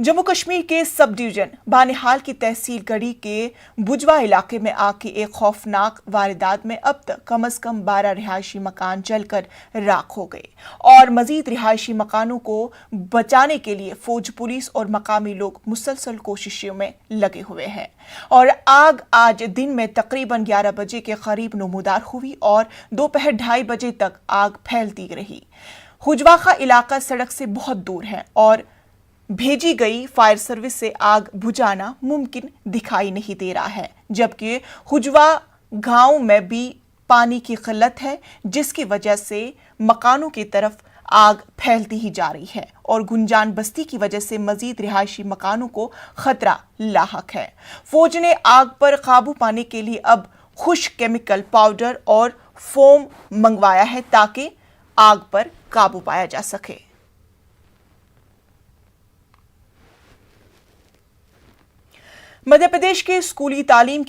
जम्मू कश्मीर के sub division Banihal की तहसील गढ़ी के बुजवा इलाके में आग की एक खौफनाक वारदात में अब तक कम से कम 12 रिहायशी मकान जलकर राख हो गए और मजीद रिहायशी मकानों को बचाने के लिए फौज, पुलिस और मकामी लोग मुसलसल कोशिशों में लगे हुए हैं। और आग आज दिन में तकरीबन 11 बजे के करीब नमूदार हुई और दोपहर 2:30 बजे तक आग फैलती रही। हुजवा का इलाका सड़क से बहुत दूर है और भेजी गई फायर सर्विस से आग बुझाना मुमकिन दिखाई नहीं दे रहा है, जबकि हुजवा गांव में भी पानी की किल्लत है, जिसकी वजह से मकानों की तरफ आग फैलती ही जा रही है और गुंजान बस्ती की वजह से मजीद रिहायशी मकानों को खतरा लाहक है। फौज ने आग पर काबू पाने के लिए अब खुश्क केमिकल पाउडर और फोम मंगवाया है ताकि आग पर काबू पाया जा सके। मध्य प्रदेश के स्कूली तालीम